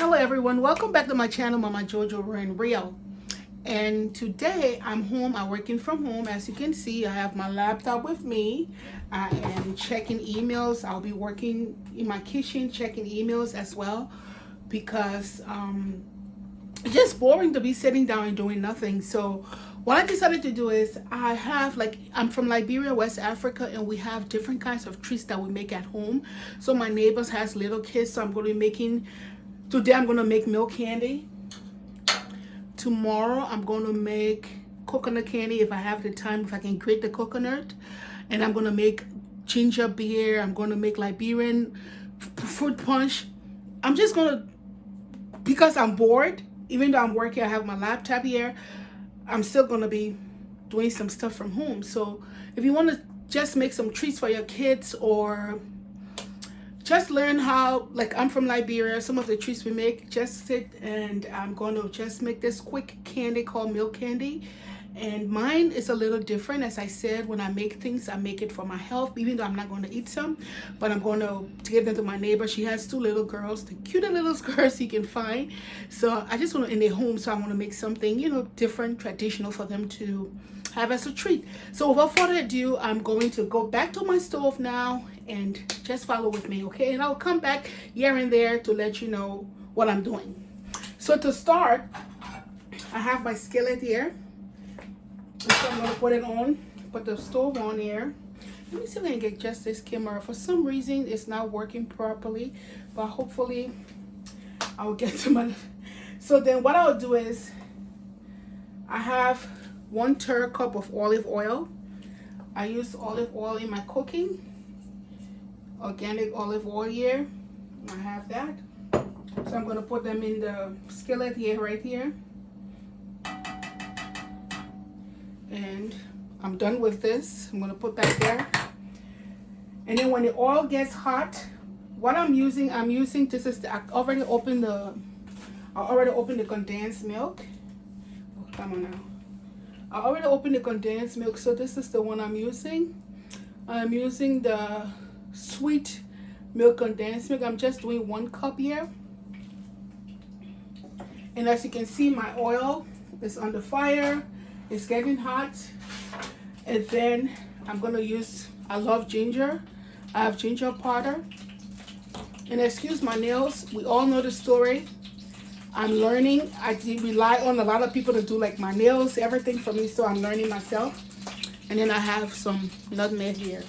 Hello everyone, welcome back to my channel, Mama Jojo Ren Real. And today I'm home, I'm working from home. As you can see, I have my laptop with me. I am checking emails. I'll be working in my kitchen, checking emails as well, because it's just boring to be sitting down and doing nothing. So what I decided to do is I'm from Liberia, West Africa, and we have different kinds of treats that we make at home. So my neighbors has little kids, so I'm going to be making, today I'm going to make milk candy. Tomorrow I'm going to make coconut candy if I have the time, if I can grate the coconut. And I'm going to make ginger beer. I'm going to make Liberian fruit punch. I'm just going to, because I'm bored, even though I'm working, I have my laptop here, I'm still going to be doing some stuff from home. So if you want to just make some treats for your kids, or just learn how, like I'm from Liberia, some of the treats we make, just sit and I'm going to just make this quick candy called milk candy. And mine is a little different. As I said, when I make things, I make it for my health, even though I'm not going to eat some, but I'm going to give them to my neighbor. She has two little girls, the cutest little girls you can find. So I just want to, in their home, so I want to make something, you know, different, traditional for them to have as a treat. So without further ado, I'm going to go back to my stove now and just follow with me, okay? And I'll come back here and there to let you know what I'm doing. So to start, I have my skillet here. So I'm going to put it on, put the stove on here. Let me see if I can get just this camera. For some reason, it's not working properly, but hopefully I'll get to my... So then what I'll do is, I have 1/3 cup of olive oil. I use olive oil in my cooking. Organic olive oil here. I have that. So I'm going to put them in the skillet here, right here. And I'm done with this. I'm going to put that there. And then when the oil gets hot, what I'm using, this is I already opened the condensed milk. Oh, come on now. I already opened the condensed milk, so this is the one I'm using. I'm using the sweet milk condensed milk. I'm just doing 1 cup here. And as you can see, my oil is on the fire. It's getting hot. And then I'm going to use, I love ginger. I have ginger powder. And excuse my nails. We all know the story. I'm learning. I rely on a lot of people to do like my nails, everything for me. So I'm learning myself. And then I have some nutmeg here.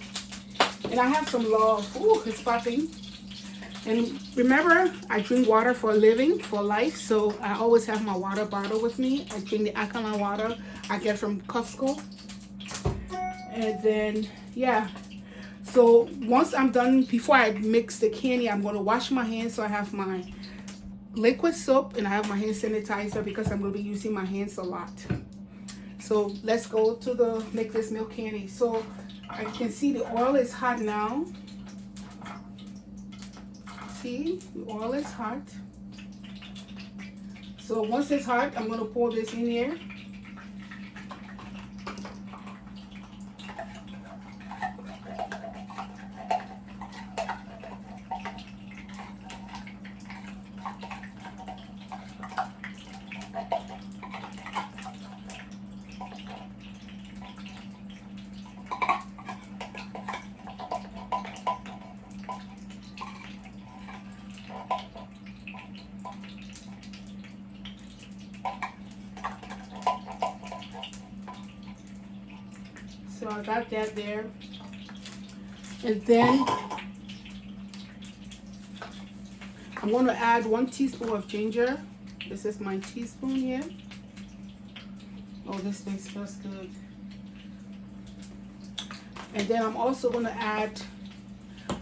And I have some love. Ooh, it's popping. And remember, I drink water for a living, for life. So I always have my water bottle with me. I drink the alkaline water I get from Costco. And then, yeah. So once I'm done, before I mix the candy, I'm going to wash my hands. So I have my liquid soap and I have my hand sanitizer because I'm going to be using my hands a lot. So let's go to make this milk candy. So I can see the oil is hot now. See, the oil is hot. So once it's hot, I'm going to pour this in here. So I got that there. And then I'm going to add 1 teaspoon of ginger. This is my teaspoon here. Oh, this thing smells good. And then I'm also going to add,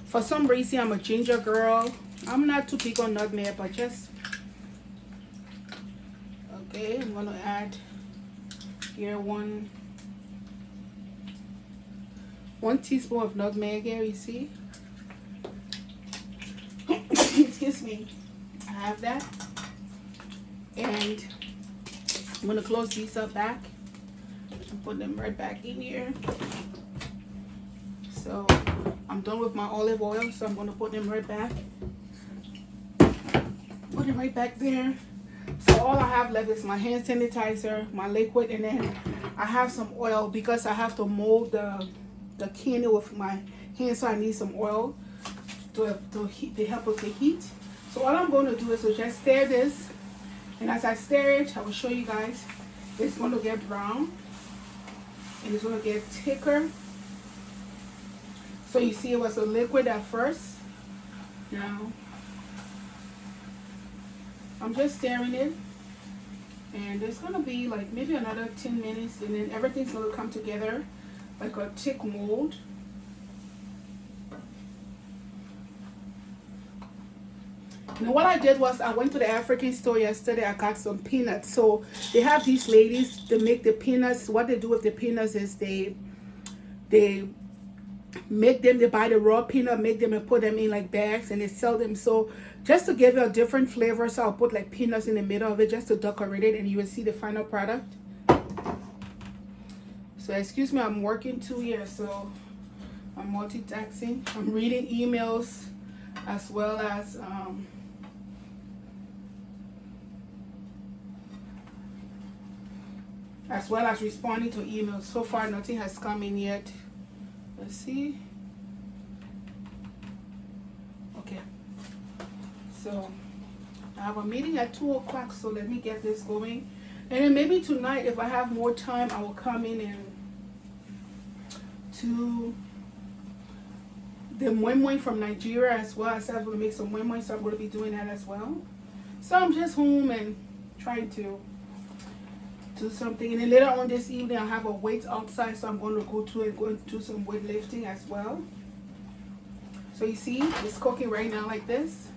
for some reason I'm a ginger girl. I'm not too big on nutmeg, but just, okay, I'm going to add here 1 teaspoon of nutmeg here, you see. Excuse me. I have that. And I'm going to close these up back and put them right back in here. So I'm done with my olive oil, so I'm going to put them right back. put it right back there. So all I have left is my hand sanitizer, my liquid, and then I have some oil because I have to mold the candy with my hand, so I need some oil to help with the heat. So all I'm going to do is to just stir this, and as I stir it, I will show you guys. It's going to get brown, and it's going to get thicker. So you see it was a liquid at first. Now I'm just stirring it, and it's going to be like maybe another 10 minutes, and then everything's going to come together like a thick mold. Now what I did was I went to the African store yesterday. I got some peanuts. So they have these ladies that make the peanuts. What they do with the peanuts is they make them, they buy the raw peanut, make them and put them in like bags, and they sell them. So just to give it a different flavor, so I'll put like peanuts in the middle of it just to decorate it, and you will see the final product. So excuse me, I'm working too here, so I'm multitasking. I'm reading emails as well as responding to emails. So far nothing has come in yet. Let's see. Okay, so I have a meeting at 2 o'clock, so let me get this going, and then maybe tonight if I have more time I will come in and to the moin from Nigeria as well. I said I'm going to make some moin, so I'm going to be doing that as well. So I'm just home and trying to do something, and then later on this evening I have a weight outside, so I'm going to go to and go and do some weightlifting as well. So you see it's cooking right now like this.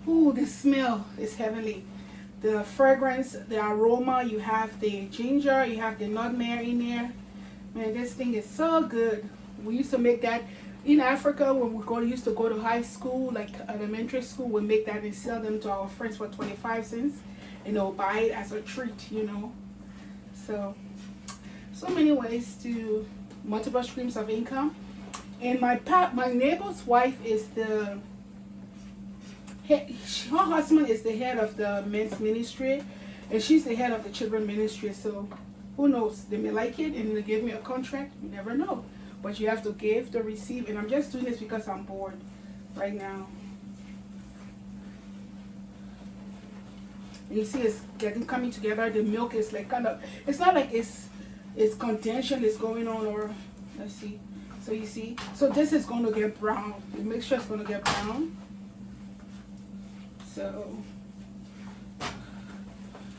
Ooh, the smell is heavenly. The fragrance, the aroma, you have the ginger, you have the nutmeg in there. Man, this thing is so good. We used to make that in Africa when we used to go to high school, like elementary school. We make that and sell them to our friends for 25 cents. And they'll buy it as a treat, you know. So many ways to multiple streams of income. And my neighbor's wife is her husband is the head of the men's ministry, and she's the head of the children ministry. So who knows, they may like it and they give me a contract. You never know, but you have to give to receive. And I'm just doing this because I'm bored right now. And you see it's coming together. The milk is like kind of, it's not like it's contention is going on, or let's see. So you see, so this is going to get brown. The mixture is going to get brown. So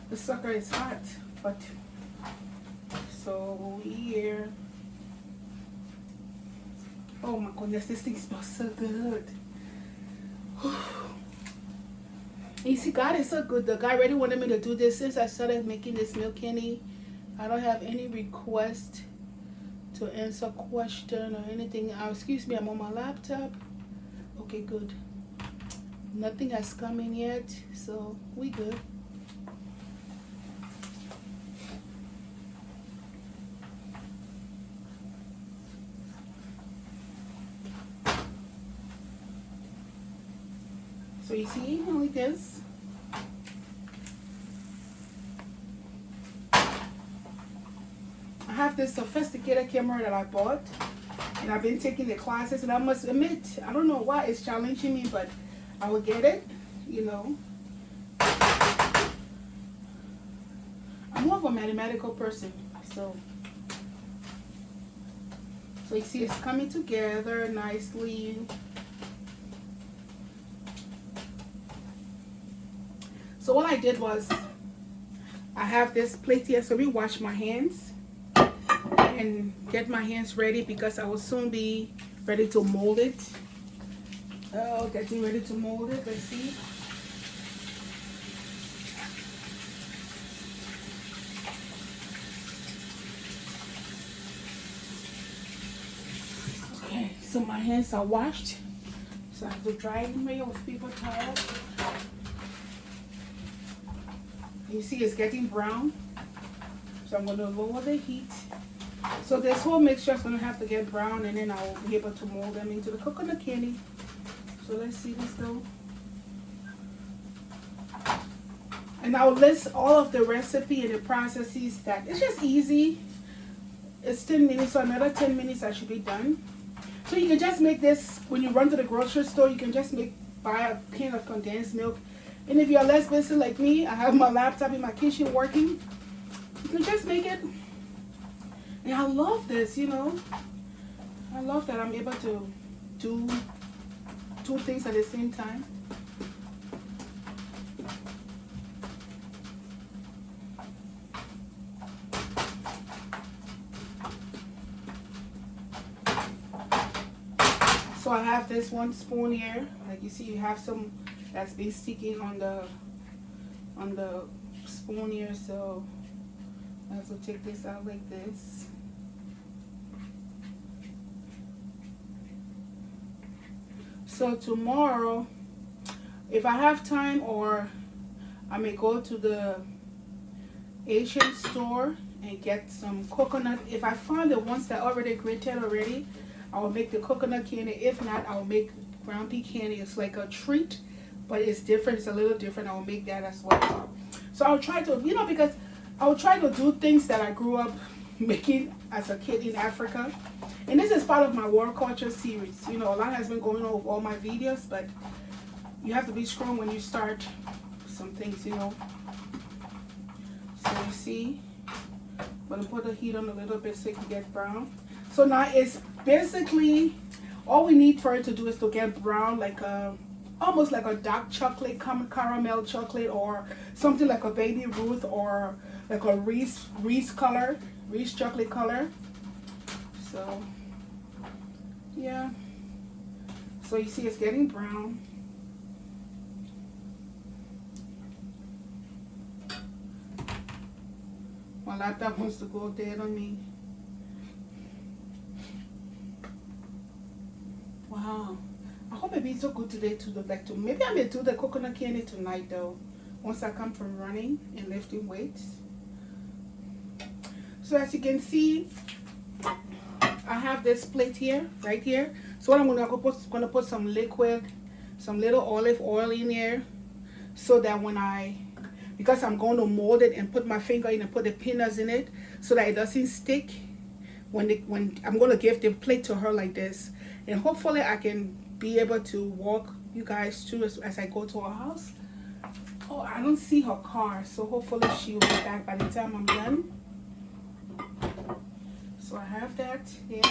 the sucker is hot, but so here. Oh my goodness, this thing smells so good. You see, God is so good. The guy really wanted me to do this since I started making this milk candy. I don't have any request to answer question or anything. Excuse me, I'm on my laptop. Okay, good. Nothing has come in yet, so we good. So you see, like this. I have this sophisticated camera that I bought, and I've been taking the classes, and I must admit, I don't know why it's challenging me, but I will get it, you know. I'm more of a mathematical person, so you see it's coming together nicely. So what I did was, I have this plate here, so we wash my hands and get my hands ready because I will soon be ready to mold it. Oh, getting ready to mold it. Let's see. Okay, so my hands are washed, so I have to dry them here with paper towel. You see it's getting brown, so I'm going to lower the heat. So this whole mixture is going to have to get brown, and then I'll be able to mold them into the coconut candy. So let's see this though. And I'll list all of the recipe and the processes that it's just easy. It's 10 minutes, so another 10 minutes I should be done. So you can just make this when you run to the grocery store. You can just buy a can of condensed milk. And if you're less busy like me, I have my laptop in my kitchen working. You can just make it. And I love this, you know. I love that I'm able to do two things at the same time. So I have this one spoon here. Like you see, you have some that's been sticking on the spoon here. So I have to take this out like this. So tomorrow, if I have time, or I may go to the Asian store and get some coconut. If I find the ones that already grated already, I will make the coconut candy. If not, I will make ground pea candy. It's like a treat, but it's different. It's a little different. I will make that as well. So I'll try to, you know, because I will try to do things that I grew up making as a kid in Africa. And this is part of my world culture series. You know, a lot has been going on with all my videos, but you have to be strong when you start some things, you know. So you see, I'm going to put the heat on a little bit so it can get brown. So now it's basically, all we need for it to do is to get brown, like a, almost like a dark chocolate, caramel chocolate, or something like a Baby Ruth, or like a Reese chocolate color. So yeah, so you see it's getting brown. My laptop wants to go dead on me. Wow, I hope it be so good today to look like to. Maybe I may do the coconut candy tonight though, once I come from running and lifting weights. So as you can see, I have this plate here, right here. So what I'm gonna put some liquid, some little olive oil in here, so that when because I'm going to mold it and put my finger in and put the peanuts in it, so that it doesn't stick. When I'm gonna give the plate to her like this, and hopefully I can be able to walk you guys through as I go to her house. Oh, I don't see her car, so hopefully she will be back by the time I'm done. So I have that here.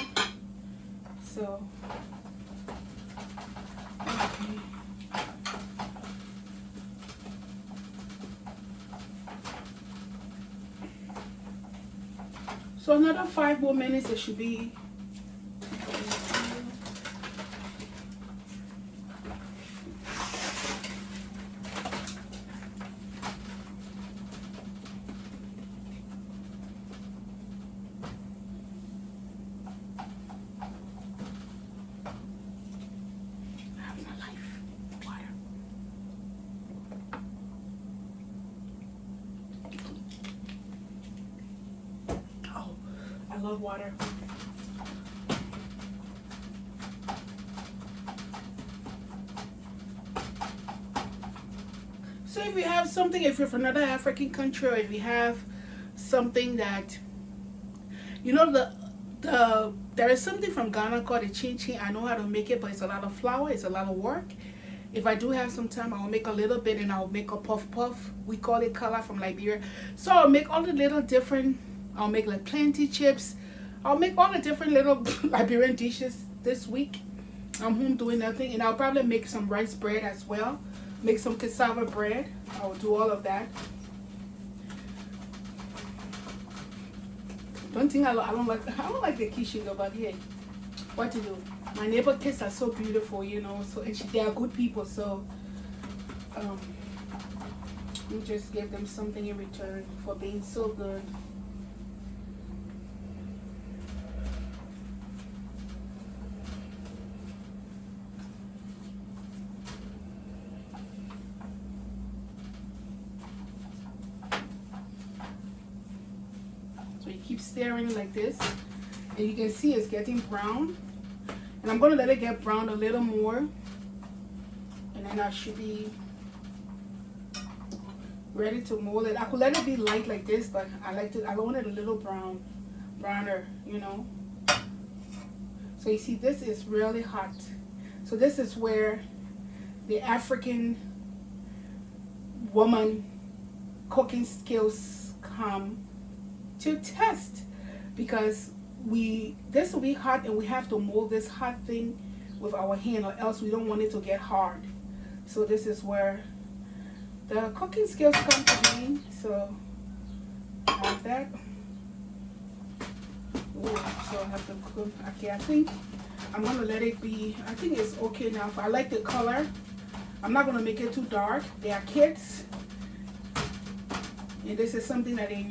So okay. So another 5 more minutes it should be. I love water. So if you have something, if you're from another African country, or if you have something that, you know, there is something from Ghana called the chin chin. I know how to make it, but it's a lot of flour, it's a lot of work. If I do have some time, I'll make a little bit, and I'll make a puff puff. We call it kala from Liberia. So I'll make all the little different, I'll make like plenty chips. I'll make all the different little Liberian dishes this week. I'm home doing nothing, and I'll probably make some rice bread as well. Make some cassava bread. I'll do all of that. Don't think I don't like the kitchen over here. What to do? My neighbor kids are so beautiful, you know. So and they are good people. So we just give them something in return for being so good. So you keep stirring like this, and you can see it's getting brown. And I'm going to let it get brown a little more. And then I should be ready to mold it. I could let it be light like this, but I want it a little browner, you know. So you see, this is really hot. So this is where the African woman cooking skills come to test, because this will be hot and we have to mold this hot thing with our hand, or else we don't want it to get hard. So this is where the cooking skills come to me. So I have that. Ooh, so I have to cook. Okay, I think I'm gonna let it be. I think it's okay now. I like the color. I'm not gonna make it too dark. They are kids, and this is something that they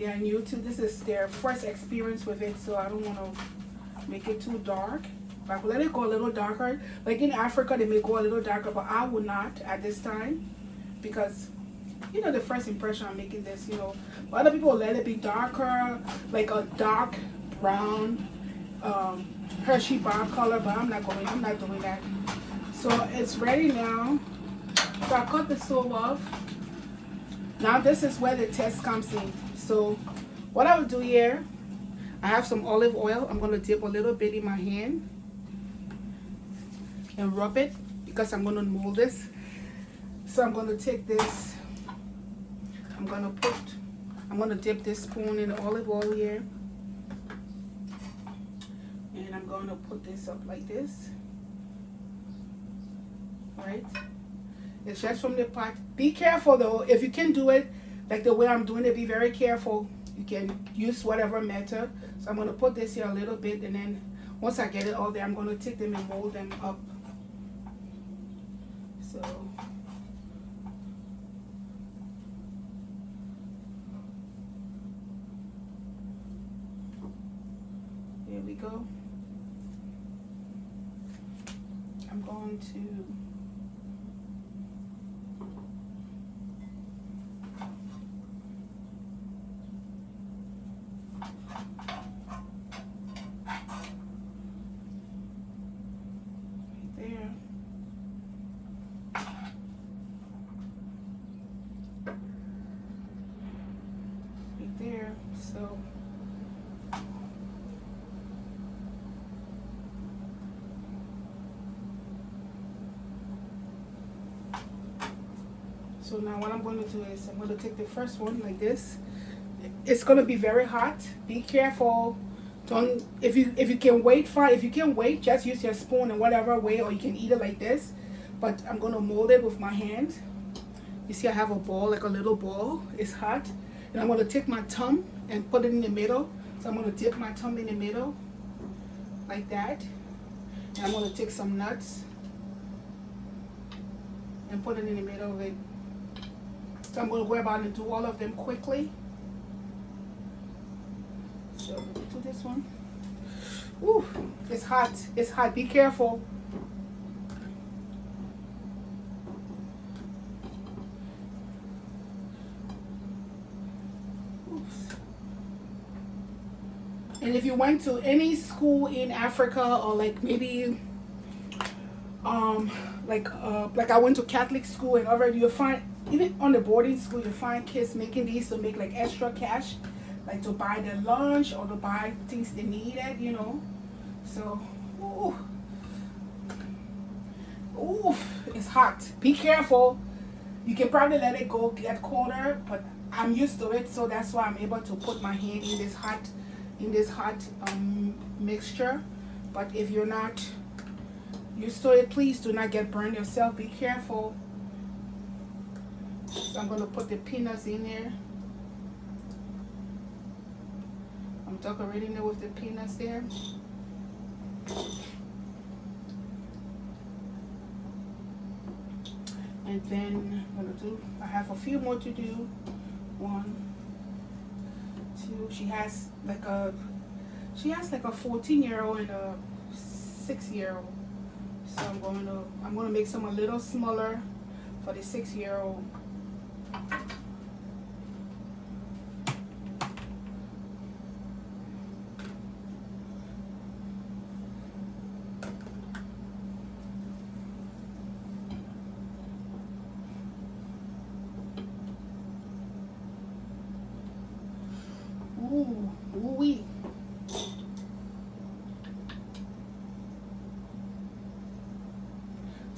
are new to. This is their first experience with it, so I don't want to make it too dark. But I could let it go a little darker. Like in Africa, they may go a little darker, but I would not at this time, because you know, the first impression I'm making this, you know. Other people let it be darker, like a dark brown, Hershey bar color, but I'm not doing that. So it's ready now. So I cut the stove off. Now this is where the test comes in. So what I will do here, I have some olive oil. I'm gonna dip a little bit in my hand and rub it, because I'm gonna mold this. So I'm gonna take this, I'm gonna dip this spoon in the olive oil here, and I'm gonna put this up like this. Right? It's just from the pot. Be careful though, if you can do it like the way I'm doing it, be very careful. You can use whatever method. So I'm gonna put this here a little bit, and then once I get it all there, I'm gonna take them and mold them up. So here we go. I'm going to there. So now what I'm going to do is I'm going to take the first one like this. It's going to be very hot. Be careful. Don't, if you can wait, fine. If you can wait, just use your spoon in whatever way, or you can eat it like this. But I'm going to mold it with my hand. You see I have a ball, like a little ball. It's hot. And I'm going to take my thumb and put it in the middle. So I'm going to dip my thumb in the middle like that. And I'm going to take some nuts and put it in the middle of it. So I'm going to go about and do all of them quickly. So let me do this one. Ooh, it's hot. It's hot. Be careful. Oops. And if you went to any school in Africa, or like maybe like I went to Catholic school, and already you'll find, even on the boarding school, you find kids making these to make like extra cash, like to buy their lunch or to buy things they needed, you know. So, ooh, it's hot. Be careful. You can probably let it go get colder, but I'm used to it, so that's why I'm able to put my hand in this hot mixture. But if you're not used to it, please do not get burned yourself. Be careful. So I'm gonna put the peanuts in there. I'm decorating it with the peanuts there. And then I'm gonna do, I have a few more to do. 1, 2, she has like a 14-year-old and a 6-year-old. So I'm gonna make some a little smaller for the 6-year-old.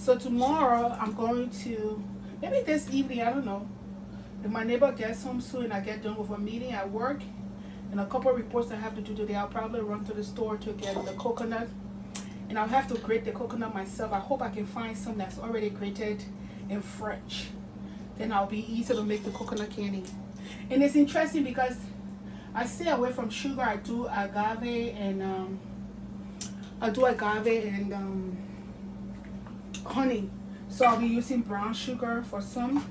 So tomorrow I'm going to, maybe this evening, I don't know. If my neighbor gets home soon and I get done with a meeting at work and a couple of reports I have to do today, I'll probably run to the store to get the coconut. And I'll have to grate the coconut myself. I hope I can find some that's already grated and fresh. Then I'll be easy to make the coconut candy. And it's interesting because I stay away from sugar. I do agave and honey. So I'll be using brown sugar for some.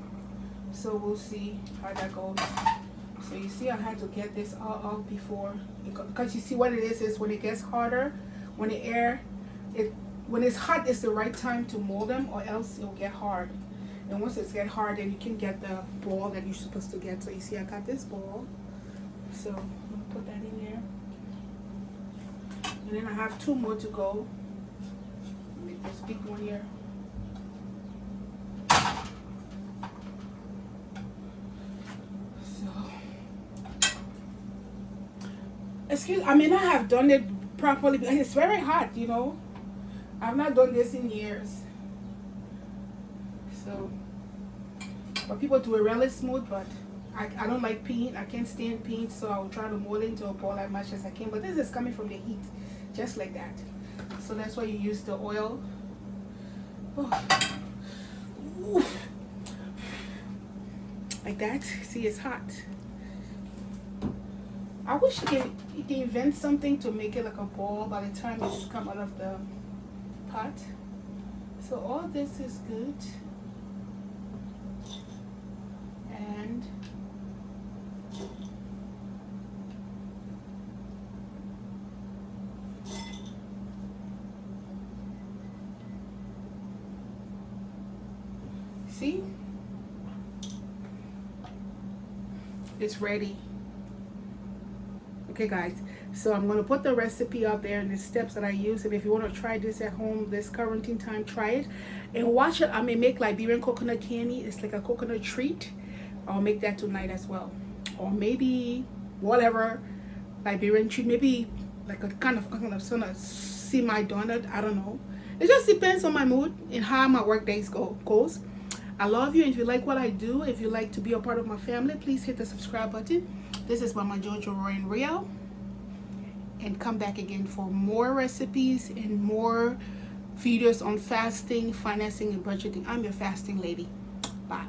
So we'll see how that goes. So you see I had to get this all out before, because you see what it is when it gets hotter, when the air, when it's hot, it's the right time to mold them, or else it'll get hard. And once it's get hard, then you can get the ball that you're supposed to get. So you see I got this ball. So I'm gonna put that in there. And then I have 2 more to go. Make this big one here. I may not have done it properly because it's very hot, you know. I've not done this in years. So, but people do it really smooth, but I don't like paint. I can't stand paint, so I'll try to mold it into a ball as much as I can. But this is coming from the heat, just like that. So that's why you use the oil. Oh. Like that. See, it's hot. I wish you can invent something to make it like a ball by the time it's come out of the pot. So all this is good. And see, it's ready. Okay guys, so I'm going to put the recipe out there and the steps that I use, and if you want to try this at home this quarantine time, try it and watch it. I may make Liberian coconut candy. It's like a coconut treat. I'll make that tonight as well, or maybe whatever Liberian treat, maybe like a kind of semi-donut. I don't know, it just depends on my mood and how my work days goes. I love you. If you like what I do, if you like to be a part of my family, please hit the subscribe button. This is Mama Jojo Roy and Rio, and come back again for more recipes and more videos on fasting, financing, and budgeting. I'm your fasting lady. Bye.